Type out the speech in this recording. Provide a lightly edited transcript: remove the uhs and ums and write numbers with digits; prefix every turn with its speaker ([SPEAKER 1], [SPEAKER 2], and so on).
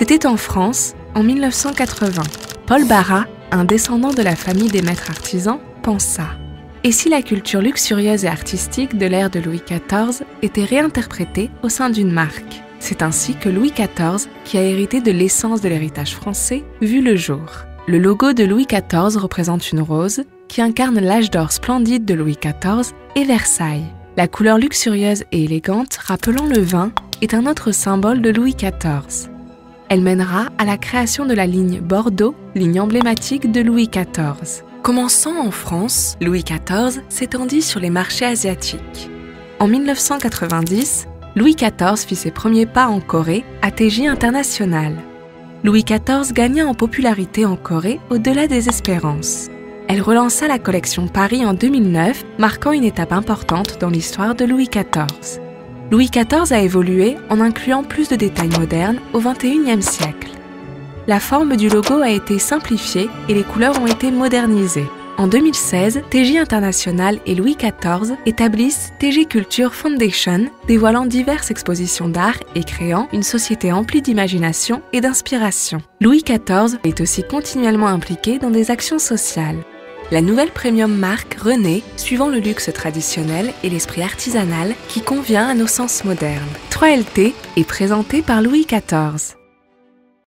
[SPEAKER 1] C'était en France, en 1980. Paul Barras, un descendant de la famille des maîtres artisans, pensa: et si la culture luxurieuse et artistique de l'ère de Louis XIV était réinterprétée au sein d'une marque? C'est ainsi que Louis XIV, qui a hérité de l'essence de l'héritage français, vit le jour. Le logo de Louis XIV représente une rose qui incarne l'âge d'or splendide de Louis XIV et Versailles. La couleur luxurieuse et élégante rappelant le vin est un autre symbole de Louis XIV. Elle mènera à la création de la ligne Bordeaux, ligne emblématique de Louis XIV. Commençant en France, Louis XIV s'étendit sur les marchés asiatiques. En 1990, Louis XIV fit ses premiers pas en Corée à TJ International. Louis XIV gagna en popularité en Corée au-delà des espérances. Elle relança la collection Paris en 2009, marquant une étape importante dans l'histoire de Louis XIV. Louis XIV a évolué en incluant plus de détails modernes au XXIe siècle. La forme du logo a été simplifiée et les couleurs ont été modernisées. En 2016, TJ International et Louis XIV établissent TJ Culture Foundation, dévoilant diverses expositions d'art et créant une société emplie d'imagination et d'inspiration. Louis XIV est aussi continuellement impliqué dans des actions sociales. La nouvelle premium marque renaît, suivant le luxe traditionnel et l'esprit artisanal qui convient à nos sens modernes. 3LT est présenté par Louis XIV.